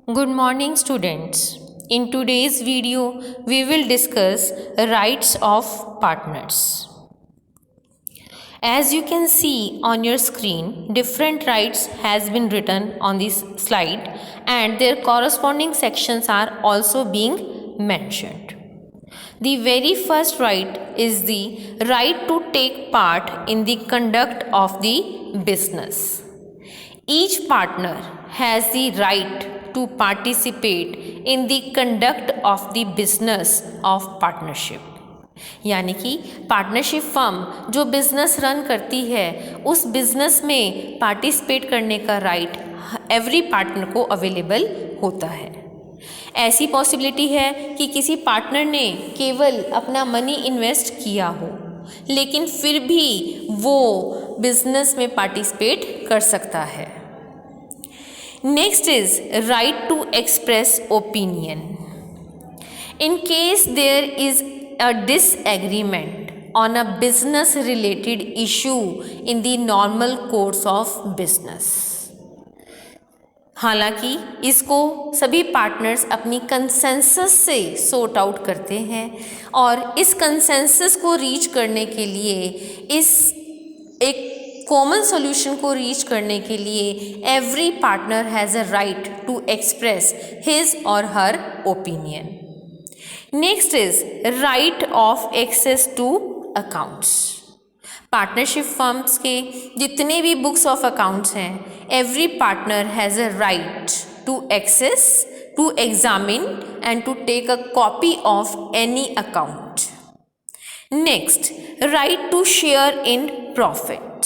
Good morning, students. In today's video, we will discuss rights of partners. As you can see on your screen, different rights has been written on this slide and their corresponding sections are also being mentioned. The very first right is the right to take part in the conduct of the business. Each partner has the right to participate in the conduct of the business of partnership. यानी कि partnership firm जो business run करती है उस business में participate करने का right every partner को अवेलेबल होता है। ऐसी पॉसिबिलिटी है कि किसी पार्टनर ने केवल अपना मनी इन्वेस्ट किया हो लेकिन फिर भी वो बिजनेस में पार्टिसिपेट कर सकता है। Next is right to express opinion. In case there is a disagreement on a business related issue in the normal course of business. हालांकि इसको सभी पार्टनर्स अपनी कंसेंसस से सॉर्ट आउट करते हैं और इस कंसेंसस को रीच करने के लिए इस एक कॉमन सॉल्यूशन को रीच करने के लिए every partner has a right to express his or her opinion. Next is right of access to accounts. Partnership firms के जितने भी बुक्स ऑफ अकाउंट्स हैं every partner has a right to access to examine and to take a copy of any account. Next right to share in profit.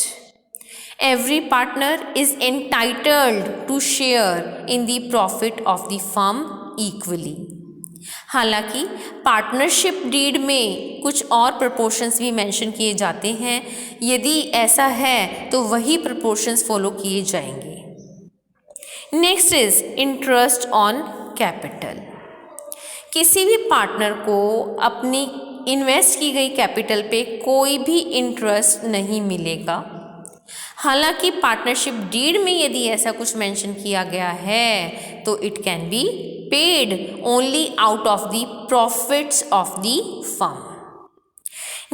Every partner is entitled to share in the profit of the firm equally. हालांकि partnership deed में कुछ और proportions भी mention किए जाते हैं, यदि ऐसा है तो वही प्रपोर्शंस फॉलो किए जाएंगे। Next is interest on capital. किसी भी पार्टनर को अपनी इन्वेस्ट की गई कैपिटल पे कोई भी इंटरेस्ट नहीं मिलेगा। हालांकि पार्टनरशिप डीड में यदि ऐसा कुछ मेंशन किया गया है तो it can be paid only out of the profits of the firm.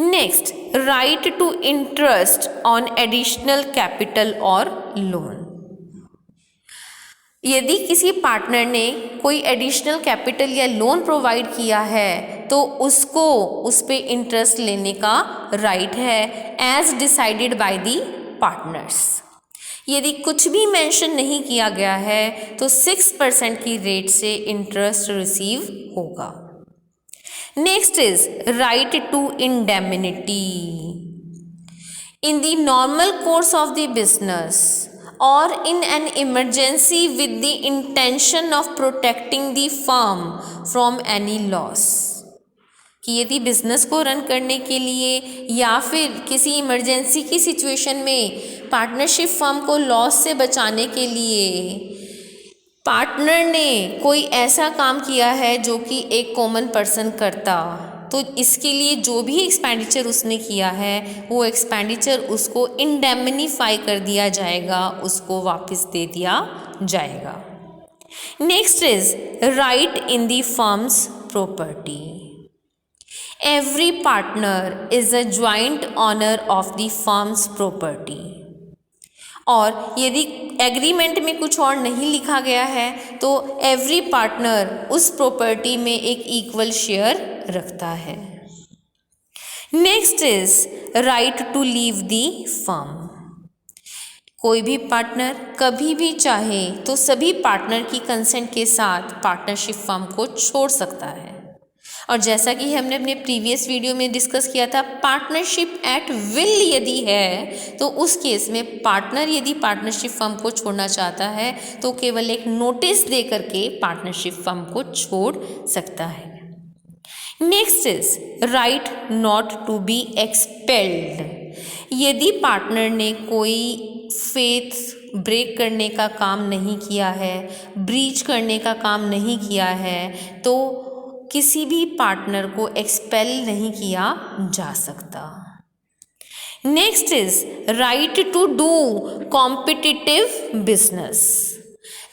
Next, right to interest on additional capital or loan. यदि किसी पार्टनर ने कोई एडिशनल कैपिटल या लोन प्रोवाइड किया है तो उसको उस पे इंटरेस्ट लेने का राइट है as decided by the partners. यदि कुछ भी मेंशन नहीं किया गया है तो 6% की रेट से इंटरेस्ट रिसीव होगा। Next is right to indemnity. In the normal course of the business और in an emergency with the intention of protecting the firm from any loss. कि यदि बिजनेस को रन करने के लिए या फिर किसी इमरजेंसी की सिचुएशन में पार्टनरशिप फर्म को लॉस से बचाने के लिए पार्टनर ने कोई ऐसा काम किया है जो कि एक कॉमन पर्सन करता, तो इसके लिए जो भी एक्सपेंडिचर उसने किया है वो एक्सपेंडिचर उसको इंडेमनीफाई कर दिया जाएगा, उसको वापस दे दिया जाएगा। Next is right in the firms property. Every partner is a joint owner of the firm's property. और यदि एग्रीमेंट में कुछ और नहीं लिखा गया है तो एवरी पार्टनर उस प्रॉपर्टी में एक इक्वल शेयर रखता है। Next is right to leave the firm. कोई भी पार्टनर कभी भी चाहे तो सभी पार्टनर की कंसेंट के साथ पार्टनरशिप फर्म को छोड़ सकता है। और जैसा कि हमने अपने प्रीवियस वीडियो में डिस्कस किया था, पार्टनरशिप एट विल यदि है तो उस केस में पार्टनर यदि पार्टनरशिप फर्म को छोड़ना चाहता है तो केवल एक नोटिस दे करके पार्टनरशिप फर्म को छोड़ सकता है। Next is right not to be expelled. यदि पार्टनर ने कोई फेथ ब्रेक करने का काम नहीं किया है, ब्रीच करने का काम नहीं किया है तो किसी भी पार्टनर को एक्सपेल नहीं किया जा सकता। Next is right to do competitive business.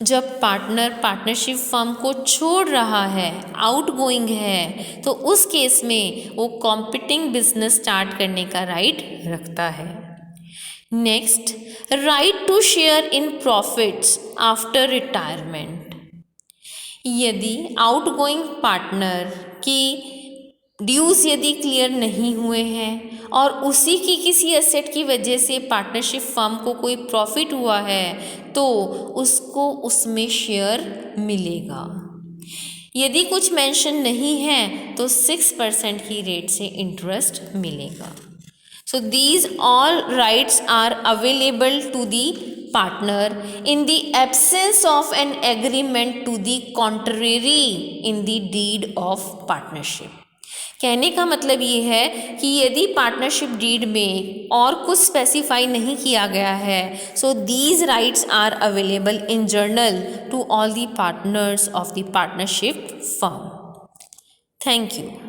जब पार्टनर पार्टनरशिप फर्म को छोड़ रहा है, आउट गोइंग है, तो उस केस में वो कॉम्पिटिंग बिजनेस स्टार्ट करने का राइट रखता है। Next, right to share in profits after retirement. यदि आउटगोइंग पार्टनर की ड्यूज़ यदि क्लियर नहीं हुए हैं और उसी की किसी एसेट की वजह से पार्टनरशिप फर्म को कोई प्रॉफिट हुआ है तो उसको उसमें शेयर मिलेगा। यदि कुछ मेंशन नहीं है तो 6% की रेट से इंटरेस्ट मिलेगा। So these all rights are available to the partner in the absence of an agreement to the contrary in the deed of partnership। कहने का मतलब ये है कि यदि पार्टनरशिप डीड में और कुछ स्पेसिफाई नहीं किया गया है, so these rights are available in general to all the partners of the partnership firm. Thank you.